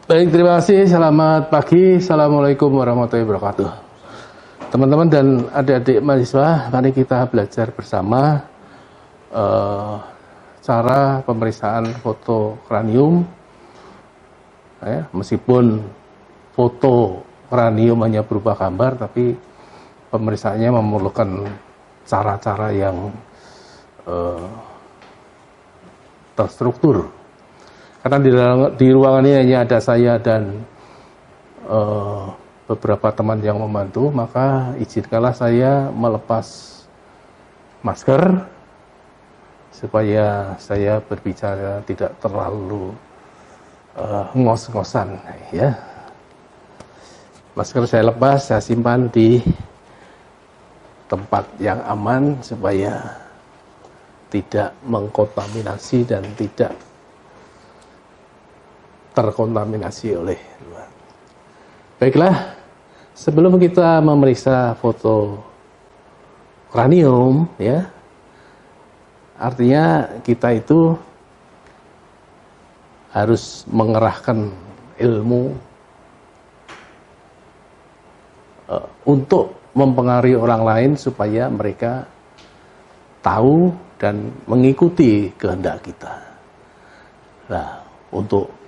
Baik, terima kasih. Selamat pagi. Assalamualaikum warahmatullahi wabarakatuh. Teman-teman dan adik-adik mahasiswa, mari kita belajar bersama cara pemeriksaan foto kranium. Ya, meskipun foto kranium hanya berupa gambar, tapi pemeriksaannya memerlukan cara-cara yang terstruktur. Karena di ruangan ini hanya ada saya dan beberapa teman yang membantu, maka izinkanlah saya melepas masker supaya saya berbicara tidak terlalu ngos-ngosan. Ya. Masker saya lepas, saya simpan di tempat yang aman supaya tidak mengkontaminasi dan tidak terkontaminasi oleh luar. Baiklah, sebelum kita memeriksa foto kranium, ya, artinya kita itu harus mengerahkan ilmu untuk mempengaruhi orang lain supaya mereka tahu dan mengikuti kehendak kita. Nah, untuk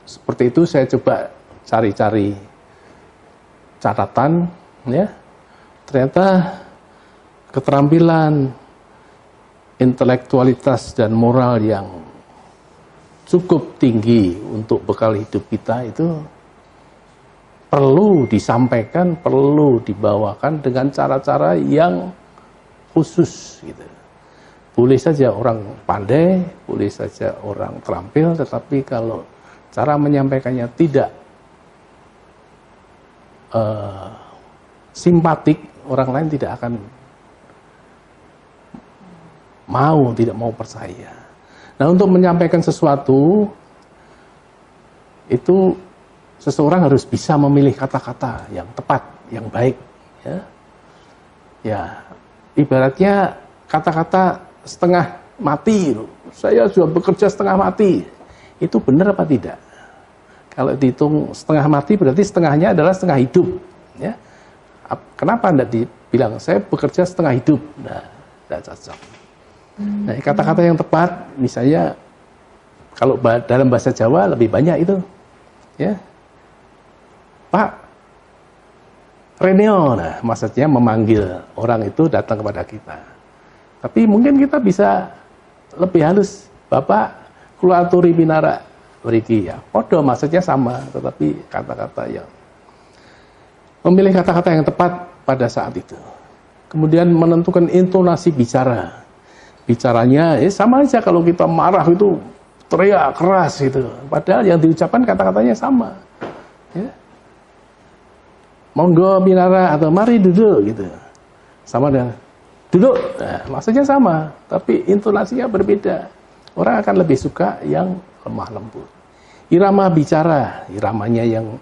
seperti itu saya coba cari-cari catatan, ya. Ternyata keterampilan, intelektualitas dan moral yang cukup tinggi untuk bekal hidup kita itu perlu disampaikan, perlu dibawakan dengan cara-cara yang khusus, gitu. Boleh saja orang pandai, boleh saja orang terampil, tetapi kalau cara menyampaikannya tidak simpatik, orang lain tidak akan tidak mau percaya. Nah, untuk menyampaikan sesuatu itu seseorang harus bisa memilih kata-kata yang tepat, yang baik. Ya, ibaratnya kata-kata setengah mati. Saya sudah bekerja setengah mati. Itu benar apa tidak? Kalau dihitung setengah mati berarti setengahnya adalah setengah hidup. Ya. Kenapa tidak dibilang saya bekerja setengah hidup? Nah, tidak cocok. Nah, kata-kata yang tepat, misalnya kalau dalam bahasa Jawa lebih banyak itu, ya, Pak Reneo, nah, maksudnya memanggil orang itu datang kepada kita. Tapi mungkin kita bisa lebih halus, Bapak Kulaturi Binara beriki, ya, podo maksudnya sama, tetapi kata-kata yang memilih kata-kata yang tepat pada saat itu. Kemudian menentukan intonasi bicara. Bicaranya sama aja kalau kita marah itu teriak keras gitu. Padahal yang diucapkan kata-katanya sama. Ya. Monggo Binara atau mari duduk gitu. Sama dengan duduk. Nah, maksudnya sama, tapi intonasinya berbeda. Orang akan lebih suka yang lemah lembut. Irama bicara, iramanya yang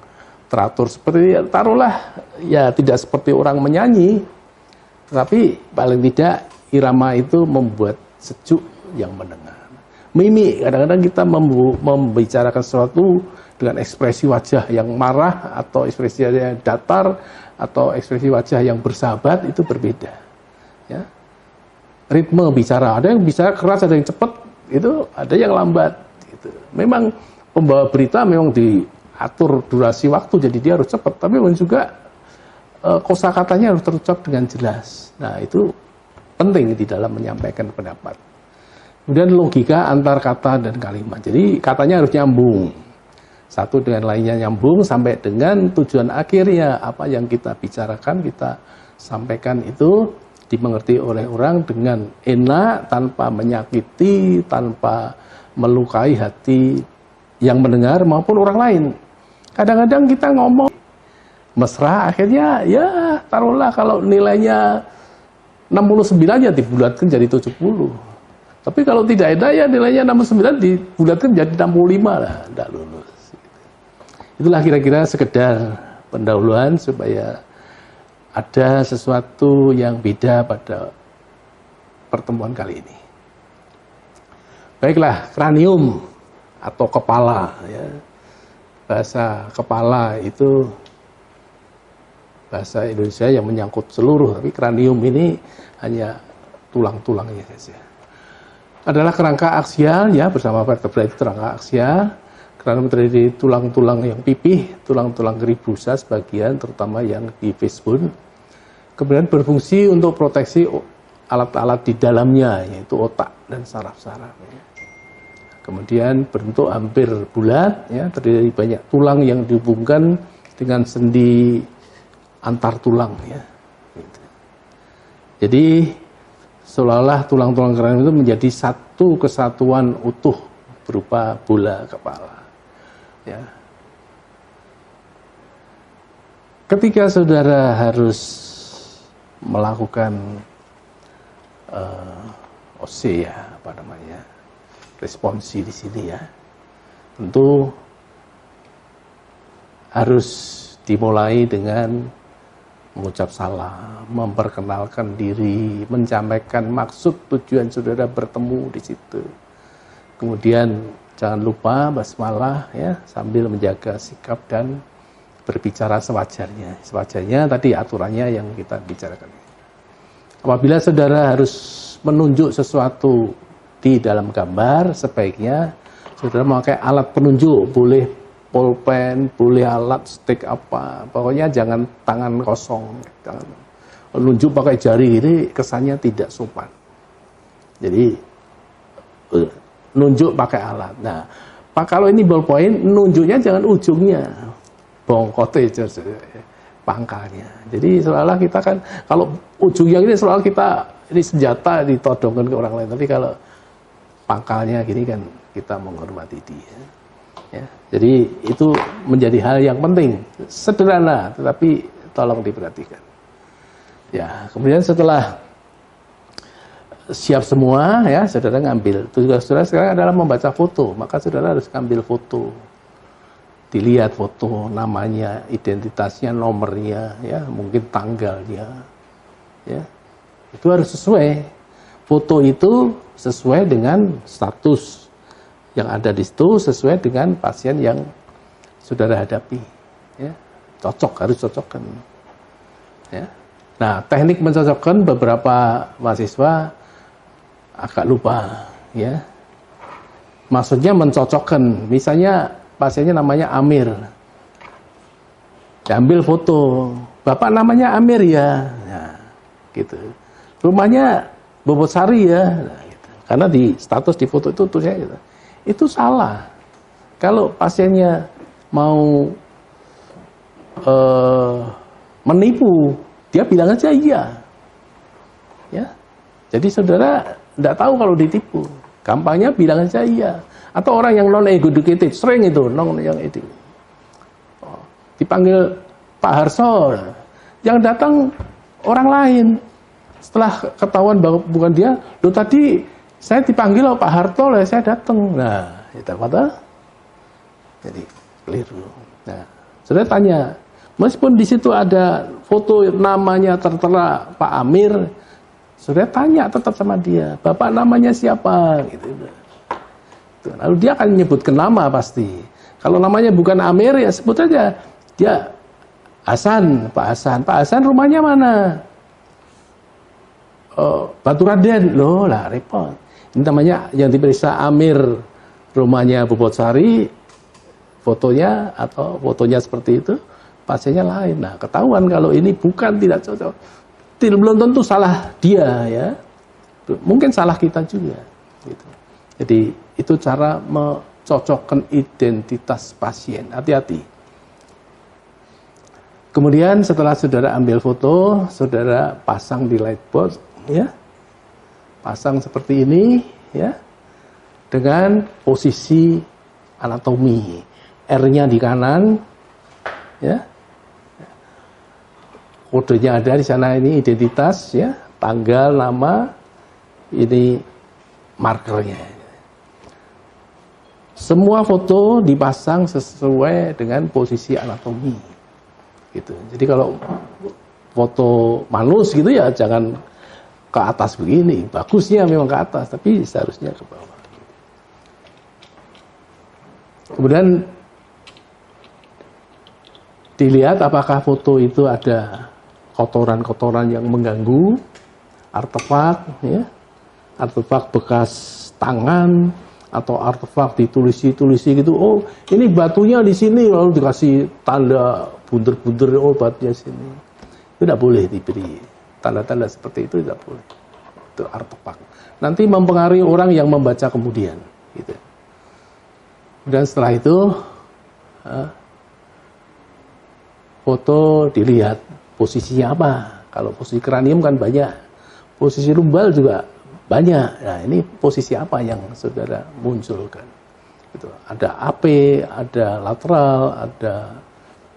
teratur seperti, taruhlah, ya tidak seperti orang menyanyi, tapi paling tidak irama itu membuat sejuk yang mendengar. Mimik, kadang-kadang kita membicarakan sesuatu dengan ekspresi wajah yang marah, atau ekspresi wajah yang datar, atau ekspresi wajah yang bersahabat, itu berbeda. Ya. Ritme bicara, ada yang bicara keras, ada yang cepat, itu ada yang lambat. Gitu. Memang pembawa berita memang diatur durasi waktu, jadi dia harus cepat, tapi memang juga kosakatanya harus terucap dengan jelas. Nah, itu penting di dalam menyampaikan pendapat. Kemudian logika antar kata dan kalimat. Jadi katanya harus nyambung. Satu dengan lainnya nyambung sampai dengan tujuan akhirnya. Apa yang kita bicarakan, kita sampaikan itu dimengerti oleh orang dengan enak, tanpa menyakiti, tanpa melukai hati yang mendengar maupun orang lain. Kadang-kadang kita ngomong mesra, akhirnya ya taruhlah kalau nilainya 69 ya dibulatkan jadi 70. Tapi kalau tidak ada ya nilainya 69 dibulatkan jadi 65 lah, tidak lulus. Itulah kira-kira sekedar pendahuluan supaya ada sesuatu yang beda pada pertemuan kali ini. Baiklah, kranium atau kepala. Ya. bahasa kepala itu bahasa Indonesia yang menyangkut seluruh, tapi kranium ini hanya tulang-tulangnya saja. Adalah kerangka aksial ya, bersama vertebra itu kerangka aksial. Kranium terdiri dari tulang-tulang yang pipih, tulang-tulang keribusa sebagian, terutama yang di facebone. Kemudian berfungsi untuk proteksi alat-alat di dalamnya, yaitu otak dan saraf-saraf. Kemudian bentuk hampir bulat, ya, terdiri dari banyak tulang yang dihubungkan dengan sendi antar tulang. Ya. Jadi seolah-olah tulang-tulang kranium itu menjadi satu kesatuan utuh berupa bola kepala. Ya. Ketika saudara harus melakukan OC ya, apa namanya, responsi di sini ya, tentu harus dimulai dengan mengucap salam, memperkenalkan diri, menyampaikan maksud tujuan saudara bertemu di situ. Kemudian jangan lupa basmalah ya, sambil menjaga sikap dan berbicara sewajarnya. Sewajarnya tadi aturannya yang kita bicarakan. Apabila saudara harus menunjuk sesuatu di dalam gambar, sebaiknya saudara memakai alat penunjuk, boleh pulpen, boleh alat stick apa, pokoknya jangan tangan kosong. Jangan menunjuk pakai jari ini, kesannya tidak sopan. Jadi nunjuk pakai alat. Nah, kalau ini ballpoint, nunjuknya jangan ujungnya, bongkote pangkalnya. Jadi seolah kita kan, kalau ujungnya ini seolah kita ini senjata ditodongkan ke orang lain. Tapi kalau pangkalnya gini kan kita menghormati dia. Ya, jadi itu menjadi hal yang penting, sederhana, tetapi tolong diperhatikan. Ya, kemudian setelah siap semua, ya, saudara ngambil. Tugas saudara sekarang adalah membaca foto, maka saudara harus ngambil foto. Dilihat foto, namanya, identitasnya, nomornya, ya, mungkin tanggalnya, ya, itu harus sesuai. Foto itu sesuai dengan status yang ada di situ, sesuai dengan pasien yang saudara hadapi, ya, cocok, harus cocokkan, ya. Nah, teknik mencocokkan beberapa mahasiswa agak lupa, ya. Maksudnya mencocokkan, misalnya pasiennya namanya Amir, diambil foto, bapak namanya Amir ya, nah, gitu. Rumahnya Bobotsari ya, nah, gitu. Karena di status di foto itu tulisnya gitu. Itu salah. Kalau pasiennya mau menipu, dia bilang aja iya. Ya. Jadi saudara tidak tahu kalau ditipu. Gampangnya bilang aja iya. Atau orang yang non-educated, sering itu, yang itu. Dipanggil Pak Harso, yang datang orang lain. Setelah ketahuan bahwa bukan dia, loh tadi saya dipanggil oleh Pak Harto, saya datang. Nah, itu kata. Jadi keliru. Nah, saudara tanya, meskipun di situ ada foto namanya tertera Pak Amir, saudara tanya tetap sama dia, bapak namanya siapa? Gitu. Lalu dia akan menyebutkan nama pasti. Kalau namanya bukan Amir, ya sebut aja dia Hasan, Pak Hasan. Pak Hasan rumahnya mana? Batu Raden, loh lah repot. Ini namanya yang diperiksa Amir, rumahnya Bobotsari, fotonya atau fotonya seperti itu, pasiennya lain. Nah, ketahuan kalau ini bukan, tidak cocok. Belum tentu salah dia ya, mungkin salah kita juga. Gitu. Jadi itu cara mencocokkan identitas pasien. Hati-hati. Kemudian setelah saudara ambil foto, saudara pasang di lightboard, ya. Pasang seperti ini, ya, dengan posisi anatomi, R-nya di kanan, ya, kodenya ada di sana, ini identitas, ya, tanggal, nama, ini markernya. Semua foto dipasang sesuai dengan posisi anatomi, gitu. Jadi kalau foto manus gitu ya jangan ke atas begini, bagusnya memang ke atas, tapi seharusnya ke bawah. Kemudian Dilihat apakah foto itu ada kotoran-kotoran yang mengganggu, artefak, ya, artefak bekas tangan atau artefak ditulisi gitu. Oh, ini batunya di sini, lalu dikasih tanda bunder-bunder, oh batunya sini. Itu tidak boleh diberi tanda-tanda seperti itu, tidak boleh. Itu artefak. Nanti mempengaruhi orang yang membaca kemudian. Gitu. Dan setelah itu foto dilihat posisinya apa. Kalau posisi kranium kan banyak, posisi lumbal juga banyak. Nah, ini posisi apa yang saudara munculkan? Gitu. Ada AP, ada lateral, ada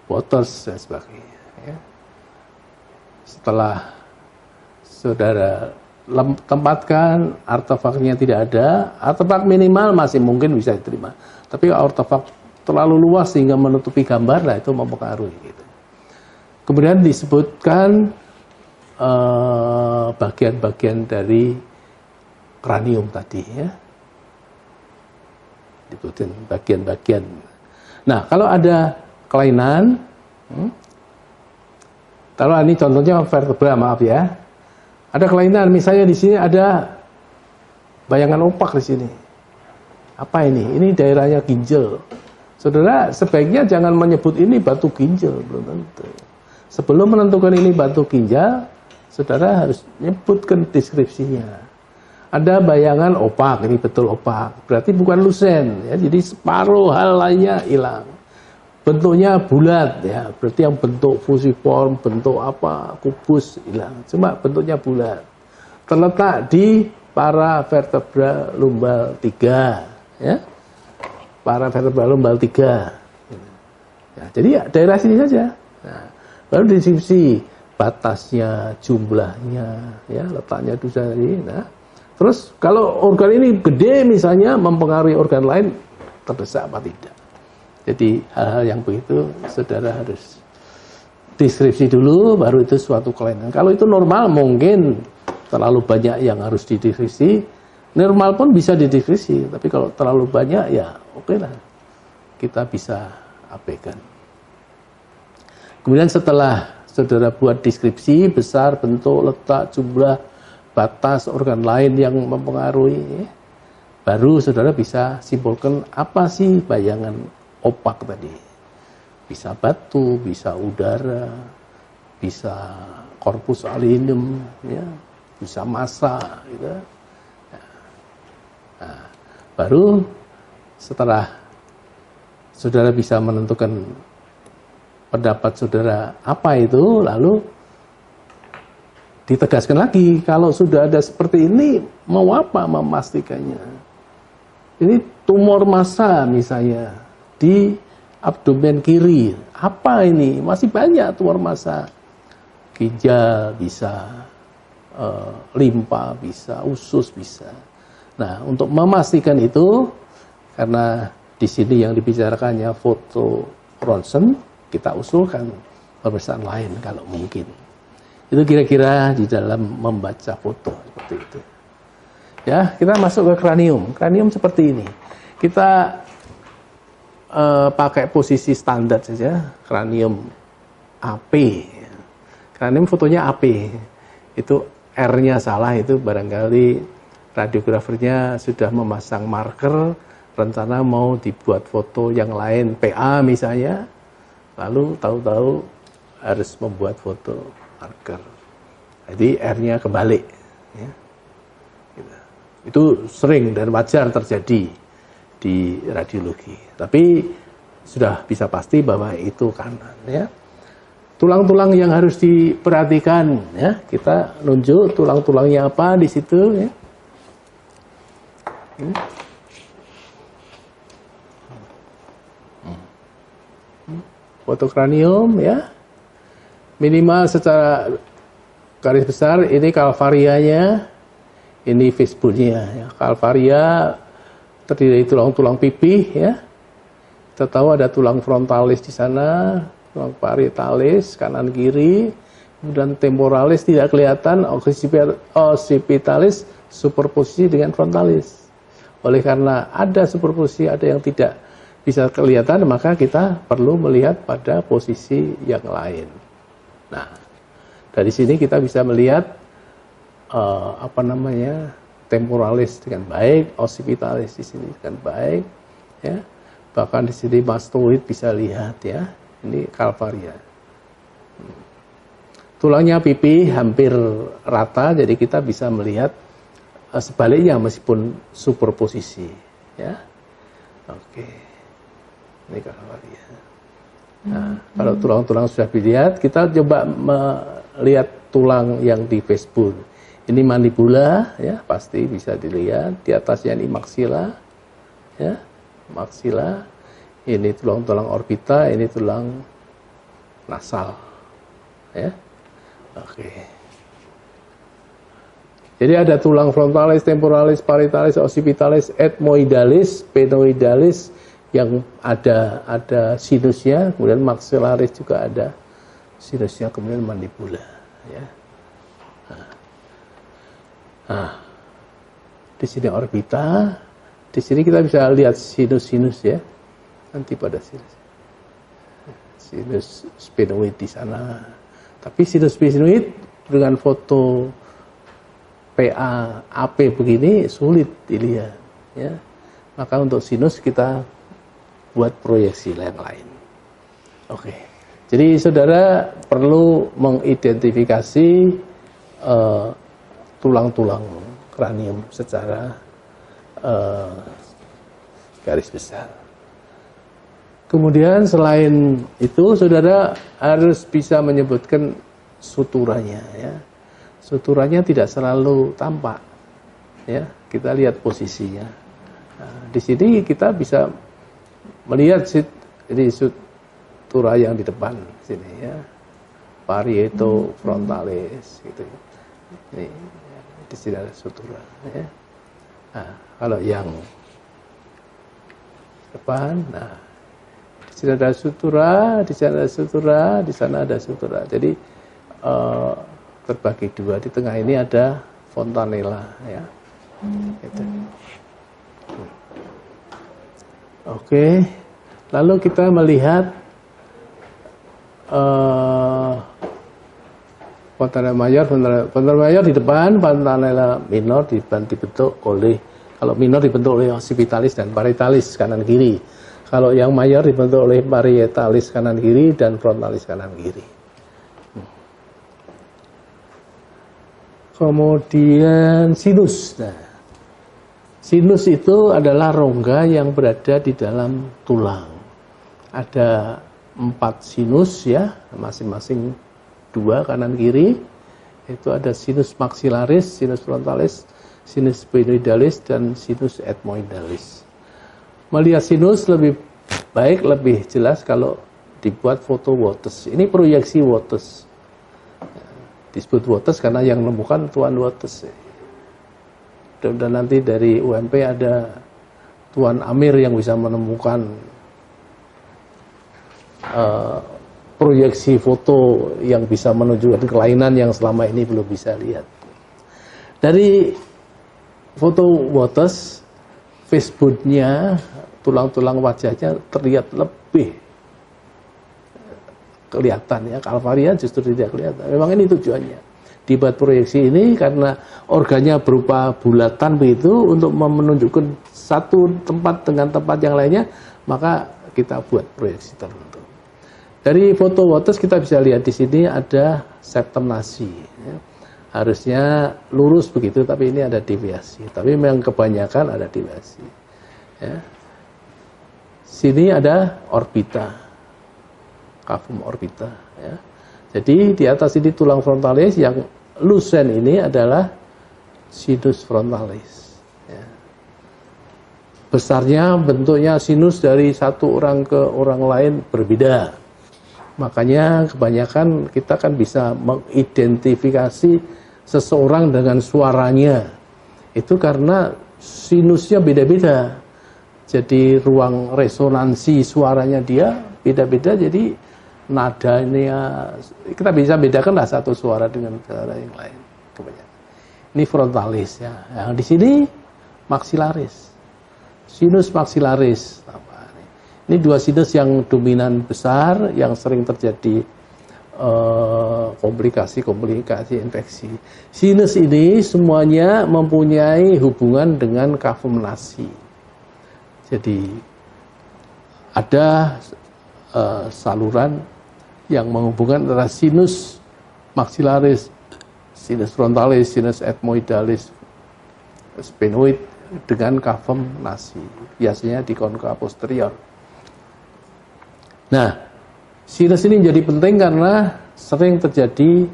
waters dan sebagainya. Ya. Setelah saudara tempatkan, artefaknya tidak ada, artefak minimal masih mungkin bisa diterima. Tapi artefak terlalu luas sehingga menutupi gambar, lah itu mempengaruhi. Gitu. Kemudian disebutkan bagian-bagian dari kranium tadi, ya. Disebutin bagian-bagian. Nah, kalau ada kelainan, kalau ini contohnya vertebra, maaf ya, ada kelainan, misalnya di sini ada bayangan opak di sini. Apa ini? Ini daerahnya ginjal. Saudara sebaiknya jangan menyebut ini batu ginjal, belum tentu. Sebelum menentukan ini batu ginjal, saudara harus menyebutkan deskripsinya. Ada bayangan opak, ini betul opak, berarti bukan lusen, ya. Jadi separuh hal lainnya hilang. Bentuknya bulat, ya, berarti yang bentuk fusiform, bentuk apa, kubus hilang. Cuma bentuknya bulat. Terletak di paravertebra lumbal 3, ya. Paravertebra lumbal 3. Ya, jadi ya, daerah sini saja. Nah, baru deskripsi batasnya, jumlahnya, ya, letaknya itu tadi. Nah, terus kalau organ ini gede misalnya mempengaruhi organ lain, terdesak apa tidak. Jadi hal-hal yang begitu saudara harus deskripsi dulu, baru itu suatu kelainan. Kalau itu normal mungkin terlalu banyak yang harus dideskripsi. Normal pun bisa dideskripsi, tapi kalau terlalu banyak ya oke lah, kita bisa abaikan. Kemudian setelah saudara buat deskripsi besar, bentuk, letak, jumlah, batas organ lain yang mempengaruhi, baru saudara bisa simpulkan apa sih bayangan opak tadi. Bisa batu, bisa udara, bisa korpus aluminium, ya, bisa massa, gitu. Nah, baru setelah saudara bisa menentukan pendapat saudara apa itu, lalu ditegaskan lagi, kalau sudah ada seperti ini, mau apa memastikannya? Ini tumor massa misalnya di abdomen kiri, apa ini? Masih banyak tumor massa, ginjal bisa, limpa bisa, usus bisa. Nah, untuk memastikan itu, karena di sini yang dibicarakannya foto ronsen, kita usulkan pemeriksaan lain kalau mungkin. Itu kira-kira di dalam membaca foto seperti itu. Ya, kita masuk ke kranium. Kranium seperti ini. Kita pakai posisi standar saja, kranium AP. Kranium fotonya AP. Itu R-nya salah, itu barangkali radiografernya sudah memasang marker, rencana mau dibuat foto yang lain, PA misalnya, lalu tahu-tahu harus membuat foto marker. Jadi R-nya kebalik. Ya. Itu sering dan wajar terjadi di radiologi. Tapi sudah bisa pasti bahwa itu kanan. Ya. Tulang-tulang yang harus diperhatikan, ya, kita nunjuk tulang-tulangnya apa di situ. Ya. Foto kranium, ya, minimal secara garis besar ini kalvarianya, ini fistulnya, ya. Kalvaria terdiri dari tulang-tulang pipih, ya. Kita tahu ada tulang frontalis di sana, tulang parietalis kanan kiri, kemudian temporalis tidak kelihatan, occipitalis superposisi dengan frontalis. Oleh karena ada superposisi, ada yang tidak bisa kelihatan, maka kita perlu melihat pada posisi yang lain. Nah, dari sini kita bisa melihat temporalis dengan baik, occipitalis di sini dengan baik, ya. Bahkan di sini mastoid bisa lihat, ya. Ini calvaria. Tulangnya pipi hampir rata, jadi kita bisa melihat sebaliknya meskipun superposisi, ya. Oke. Ini calvaria. Nah, kalau tulang-tulang sudah dilihat, kita coba melihat tulang yang di face-bone. Ini mandibula, ya, pasti bisa dilihat. Di atasnya ini maksila, ya, maksila. Ini tulang-tulang orbita, ini tulang nasal, ya. Oke. Jadi ada tulang frontalis, temporalis, parietalis, occipitalis, ethmoidalis, sphenoidalis yang ada sinusnya, kemudian maxillaris juga ada sinusnya, kemudian mandibula, ya. Nah, di sini orbita, di sini kita bisa lihat sinus-sinus, ya, nanti pada sinus sphenoid di sana. Tapi sinus sphenoid dengan foto PA AP begini sulit dilihat, ya. Maka untuk sinus kita buat proyeksi yang lain. Oke. Jadi saudara perlu mengidentifikasi tulang-tulang kranium secara garis besar. Kemudian selain itu saudara harus bisa menyebutkan suturanya, ya. Suturanya tidak selalu tampak, ya. Kita lihat posisinya. Nah, di sini kita bisa melihat ini sutura yang di depan sini, ya. Parieto frontalis gitu. Ini di sini ada sutura, ya. Nah, kalau yang depan, nah, di sini ada sutura, di sana ada sutura, di sana ada sutura. Jadi terbagi dua. Di tengah ini ada fontanella, ya. Gitu. Oke. Lalu kita melihat fontanella mayor di depan, fontanella minor dibentuk oleh, kalau minor dibentuk oleh occipitalis dan parietalis kanan kiri. Kalau yang mayor dibentuk oleh parietalis kanan kiri dan frontalis kanan kiri. Kemudian sinus. Nah, sinus itu adalah rongga yang berada di dalam tulang. Ada 4 sinus, ya, masing-masing 2 kanan kiri. Itu ada sinus maxillaris, sinus frontalis, sinus sphenoidalis, dan sinus ethmoidalis. Melihat sinus lebih baik, lebih jelas kalau dibuat foto Wouters. Ini proyeksi Wouters. Disebut Wouters karena yang menemukan Tuan Wouters. Dan nanti dari UMP ada Tuan Amir yang bisa menemukan proyeksi foto yang bisa menunjukkan kelainan yang selama ini belum bisa lihat. Dari foto Wouters, facebone-nya, tulang-tulang wajahnya terlihat lebih kelihatan, ya. Calvaria justru tidak kelihatan. Memang ini tujuannya dibuat proyeksi ini karena organnya berupa bulatan begitu untuk menunjukkan satu tempat dengan tempat yang lainnya, maka kita buat proyeksi tertentu. Dari foto Wouters kita bisa lihat di sini ada septum nasi, ya. Harusnya lurus begitu, tapi ini ada deviasi. Tapi memang kebanyakan ada deviasi, ya. Sini ada orbita, cavum orbita, ya. Jadi di atas ini tulang frontalis, yang lusen ini adalah sinus frontalis, ya. Besarnya, bentuknya sinus dari satu orang ke orang lain berbeda. Makanya kebanyakan kita kan bisa mengidentifikasi seseorang dengan suaranya. Itu karena sinusnya beda-beda. Jadi ruang resonansi suaranya dia beda-beda, jadi nadanya kita bisa bedakan lah satu suara dengan suara yang lain. Ini frontalis, ya. Yang di sini maxillaris, sinus maxillaris. Ini dua sinus yang dominan besar, yang sering terjadi komplikasi infeksi. Sinus ini semuanya mempunyai hubungan dengan kavum nasi. Jadi ada saluran yang menghubungkan antara sinus maxillaris, sinus frontalis, sinus ethmoidalis, sphenoid dengan kavum nasi, biasanya di konka posterior. Nah, sinus ini menjadi penting karena sering terjadi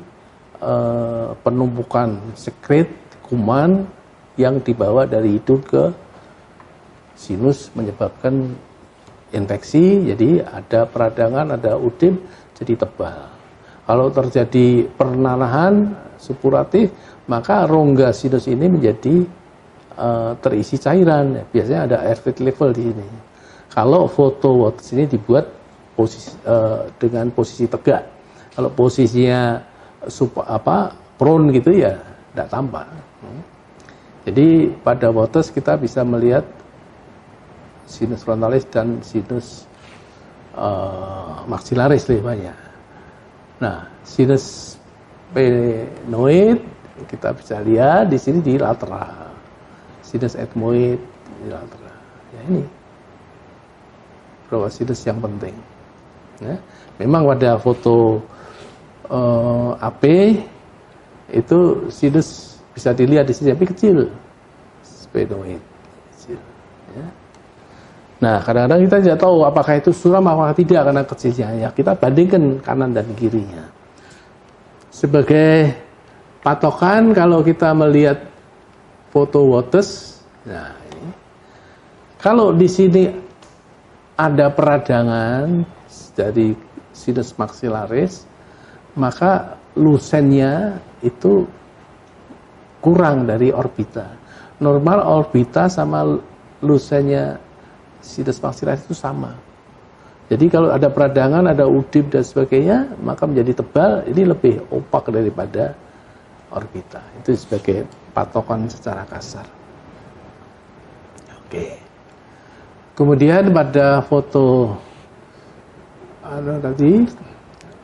penumpukan sekret kuman yang dibawa dari hidung ke sinus menyebabkan infeksi, jadi ada peradangan, ada udem, jadi tebal. Kalau terjadi pernanahan supuratif, maka rongga sinus ini menjadi terisi cairan. Biasanya ada airfit level di sini. Kalau foto Waters ini dibuat dengan posisi tegak. Kalau posisinya prone gitu ya tidak tampak. Jadi pada Waters kita bisa melihat sinus frontalis dan sinus maxillaris lebih banyak. Nah, sinus sphenoid kita bisa lihat di sini di lateral. Sinus ethmoid di lateral. Ya ini beberapa sinus yang penting. Ya. Memang pada foto AP itu sinus bisa dilihat di sini tapi kecil, sphenoid kecil. Ya. Nah, kadang-kadang kita tidak tahu apakah itu suram apakah tidak karena kecilnya. Ya, kita bandingkan kanan dan kirinya. Sebagai patokan kalau kita melihat foto Waters, nah ini, kalau di sini ada peradangan dari sinus maxillaris, maka lusennya itu kurang dari orbita. Normal orbita sama lusennya sinus maxillaris itu sama. Jadi kalau ada peradangan, ada udip dan sebagainya, maka menjadi tebal, ini lebih opak daripada orbita. Itu sebagai patokan secara kasar. Oke. Kemudian pada foto tadi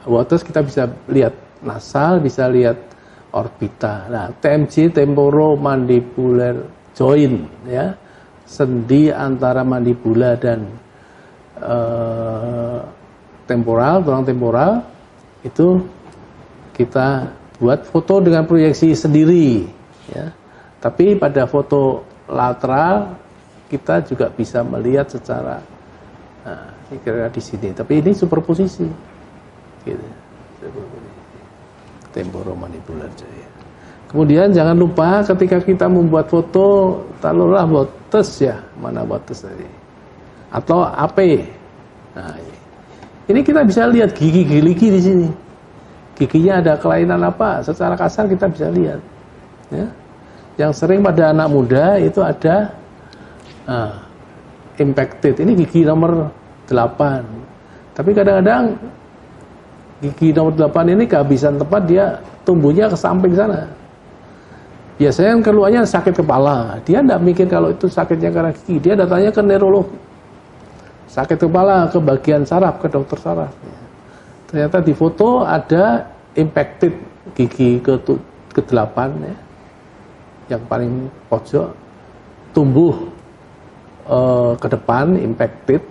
Waters kita bisa lihat nasal, bisa lihat orbita. Nah, TMJ temporomandibular joint ya. Sendi antara mandibula dan temporal, tulang temporal itu kita buat foto dengan proyeksi sendiri ya. Tapi pada foto lateral kita juga bisa melihat secara kira-kira di sini. Tapi ini superposisi gitu. Temporomandibular joint. Kemudian jangan lupa ketika kita membuat foto, taruhlah Waters ya, mana Waters tadi, atau AP. Nah, ini kita bisa lihat gigi-gigi di sini. Giginya ada kelainan apa? Secara kasar kita bisa lihat. Ya. Yang sering pada anak muda itu ada impacted. Ini gigi nomor 8. Tapi kadang-kadang gigi nomor 8 ini kehabisan tempat, dia tumbuhnya ke samping sana. Biasanya keluarnya sakit kepala. Dia tidak mikir kalau itu sakitnya karena gigi. Dia datangnya ke neurolog. Sakit kepala ke bagian saraf, ke dokter saraf. Ternyata di foto ada impacted gigi ke-8 ya. Yang paling pojok tumbuh ke depan, impacted,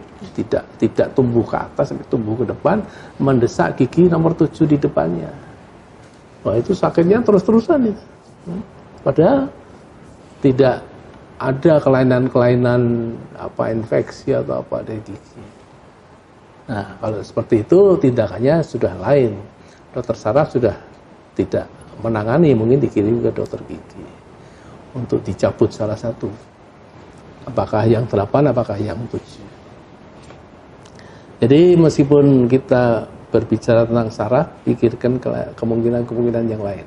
tidak tumbuh ke atas, tapi tumbuh ke depan, mendesak gigi nomor 7 di depannya. Wah, itu sakitnya terus-terusan itu. Padahal tidak ada kelainan-kelainan infeksi atau apa dari gigi. Nah, kalau seperti itu tindakannya sudah lain. Dokter saraf sudah tidak menangani, mungkin dikirim ke dokter gigi untuk dicabut salah satu. Apakah yang 8, apakah yang 7. Jadi meskipun kita berbicara tentang saraf, pikirkan kemungkinan-kemungkinan yang lain.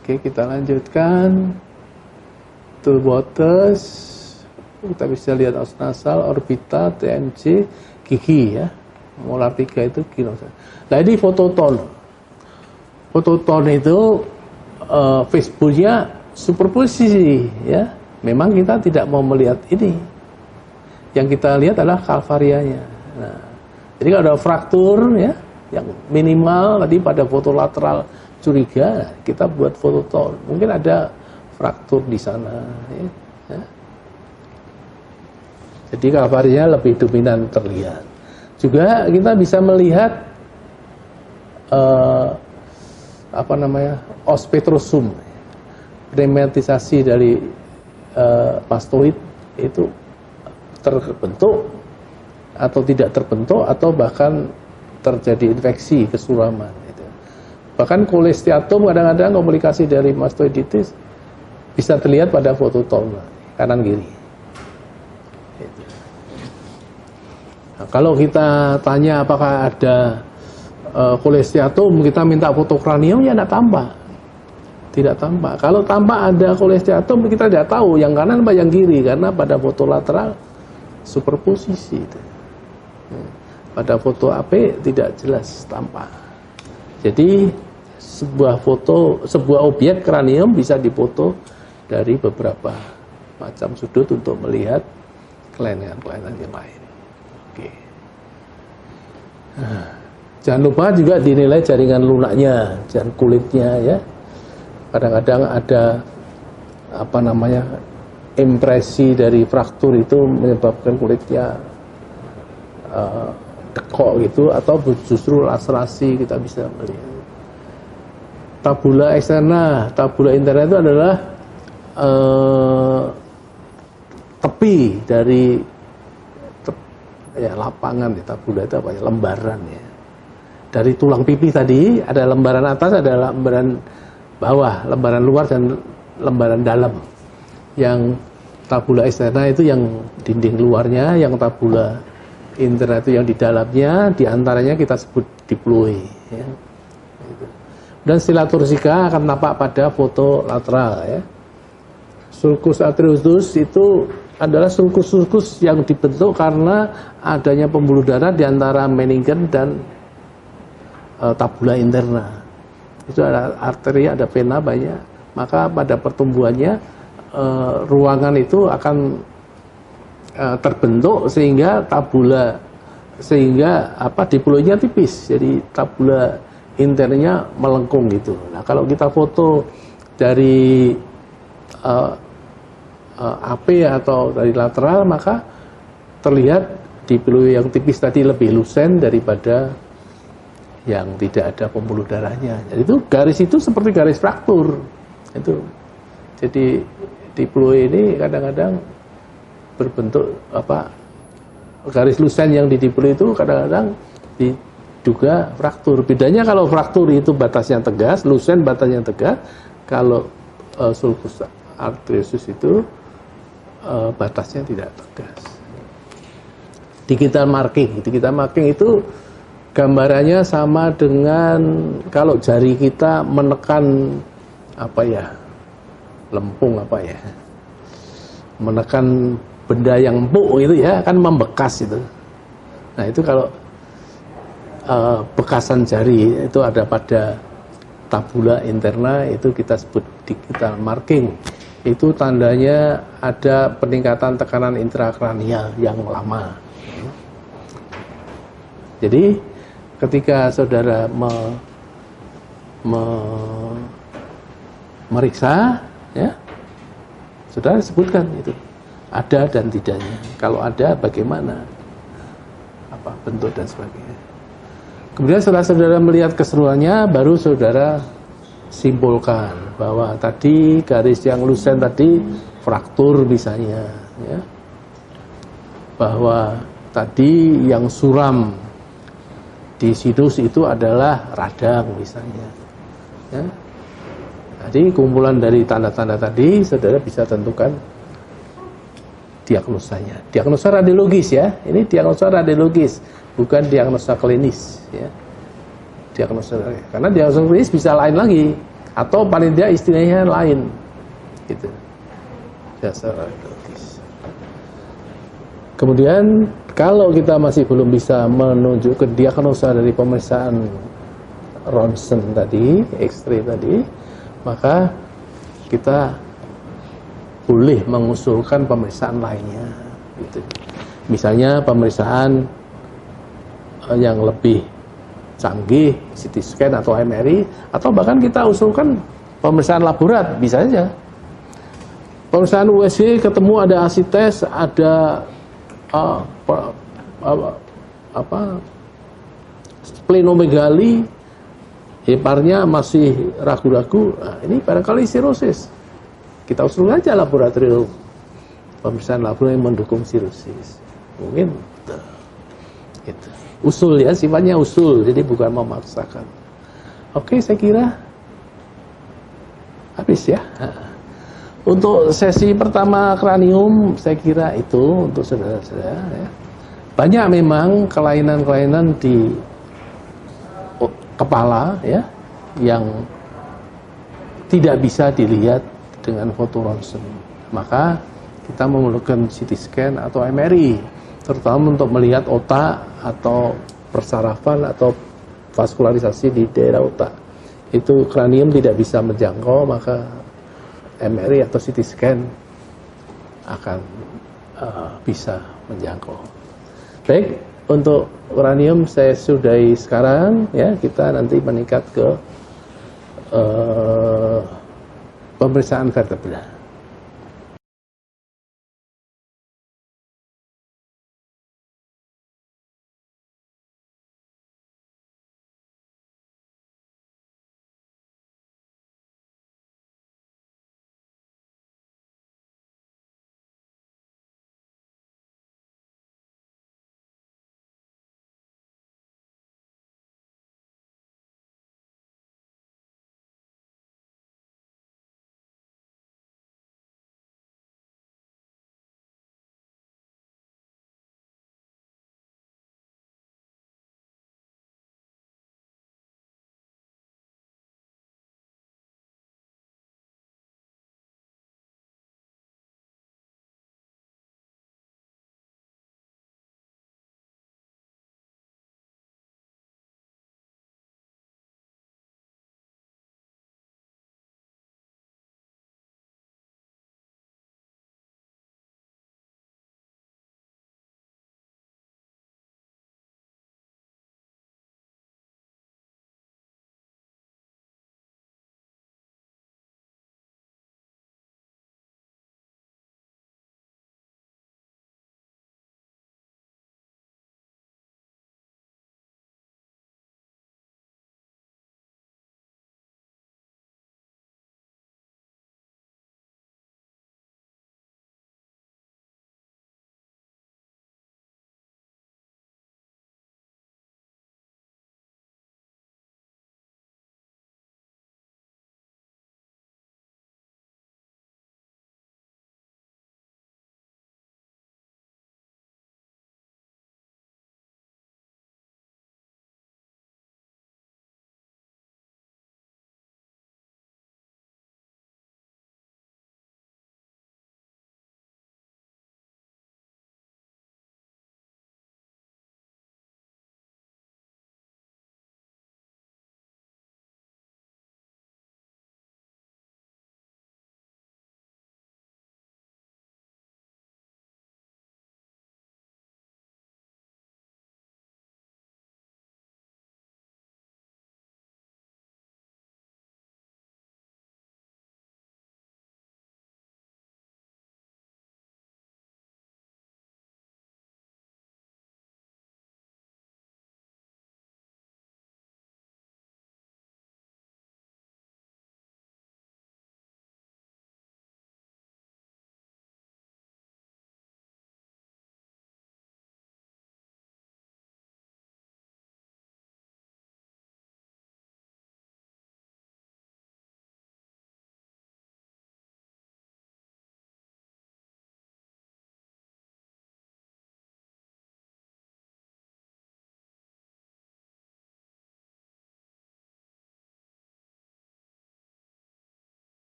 Oke, kita lanjutkan. Tool Waters, kita bisa lihat os nasal, orbita, TMJ, gigi ya. Molar 3 itu kilo. Nah, ini fototon. Fototon itu Facebooknya superposisi ya. Memang kita tidak mau melihat ini. yang kita lihat adalah kalvarianya. Nah, jadi kalau ada fraktur ya, yang minimal tadi pada foto lateral curiga, kita buat foto tol. Mungkin ada fraktur di sana. Ya. Jadi kalvarianya lebih dominan terlihat. Juga kita bisa melihat ospetrosum, fragmentisasi dari mastoid itu terbentuk atau tidak terbentuk atau bahkan terjadi infeksi kesuraman. Gitu. Bahkan kolesteatum kadang-kadang komplikasi dari mastoiditis bisa terlihat pada foto tol kanan kiri. Gitu. Nah, kalau kita tanya apakah ada kolesteatum, kita minta foto kranium, ya tidak tampak. Kalau tampak ada kolesteatum, kita tidak tahu yang kanan apa yang kiri, karena pada foto lateral superposisi itu. Pada foto AP tidak jelas tampak. Jadi sebuah objek kranium bisa difoto dari beberapa macam sudut untuk melihat kelainan-kelainan yang lain. Oke. Nah, jangan lupa juga dinilai jaringan lunaknya, jaringan kulitnya ya. Kadang-kadang ada impresi dari fraktur itu menyebabkan kulitnya dekok gitu, atau justru laserasi, kita bisa melihat. Tabula interna itu adalah tepi dari lapangan di tabula itu apa ya, lembaran ya. Dari tulang pipi tadi ada lembaran atas, ada lembaran bawah, lembaran luar dan lembaran dalam. Yang tabula externa itu yang dinding luarnya, yang tabula interna itu yang di dalamnya, diantaranya kita sebut diploe. Ya. Dan stela tursika akan tampak pada foto lateral. Ya. Sulcus arteriosus itu adalah sulcus yang dibentuk karena adanya pembuluh darah di antara meningen dan tabula interna. Itu ada arteri, ada vena banyak. Maka pada pertumbuhannya ruangan itu akan terbentuk sehingga diploidnya tipis. Jadi tabula internya melengkung gitu. Nah, kalau kita foto dari AP atau dari lateral, maka terlihat diploid yang tipis tadi lebih lusen daripada yang tidak ada pembuluh darahnya. Jadi itu garis itu seperti garis fraktur. Itu. Jadi diploid ini kadang-kadang berbentuk garis lusen yang di diploid itu kadang-kadang diduga fraktur. Bedanya kalau fraktur itu batasnya tegas, lusen batasnya tegas. Kalau sulcus arteriosus itu batasnya tidak tegas. Digital marking itu gambarannya sama dengan kalau jari kita menekan menekan benda yang empuk itu ya, kan membekas itu. Nah itu kalau bekasan jari itu ada pada tabula interna, itu kita sebut digital marking. Itu tandanya ada peningkatan tekanan intrakranial yang lama. Jadi ketika saudara meriksa, ya, saudara sebutkan itu ada dan tidaknya. Kalau ada, bagaimana, bentuk dan sebagainya. Kemudian setelah saudara melihat keseluruhannya, baru saudara simpulkan bahwa tadi garis yang lusen tadi fraktur misalnya, ya, bahwa tadi yang suram di sinus itu adalah radang misalnya. Ya. Jadi kumpulan dari tanda-tanda tadi, saudara bisa tentukan diagnosanya. Diagnosa radiologis ya, ini diagnosa radiologis, bukan diagnosa klinis. Ya. Diagnosa, karena diagnosa klinis bisa lain lagi, atau paling tidak istilahnya lain. Gitu. Diagnosa radiologis. Kemudian kalau kita masih belum bisa menunjukkan diagnosa dari pemeriksaan ronsen tadi, X-ray tadi, maka kita boleh mengusulkan pemeriksaan lainnya. Gitu. Misalnya pemeriksaan yang lebih canggih, CT scan atau MRI, atau bahkan kita usulkan pemeriksaan laborat, bisa saja. Pemeriksaan USG ketemu ada asites, ada splenomegali, heparnya masih ragu-ragu, nah, ini barangkali sirosis. Kita usul aja laboratorium, pemeriksaan laboratorium yang mendukung sirosis. Mungkin gitu. Usul ya, sifatnya usul, jadi bukan memaksakan. Oke, saya kira habis ya. Untuk sesi pertama kranium, saya kira itu untuk saudara-saudara ya. Banyak memang kelainan-kelainan di kepala ya, yang tidak bisa dilihat dengan foto ronsen. Maka kita memerlukan CT scan atau MRI, terutama untuk melihat otak atau persarafan atau vaskularisasi di daerah otak. Itu kranium tidak bisa menjangkau, maka MRI atau CT scan akan bisa menjangkau. Baik, untuk kranium saya sudahi sekarang ya, kita nanti meningkat ke pemeriksaan vertebra.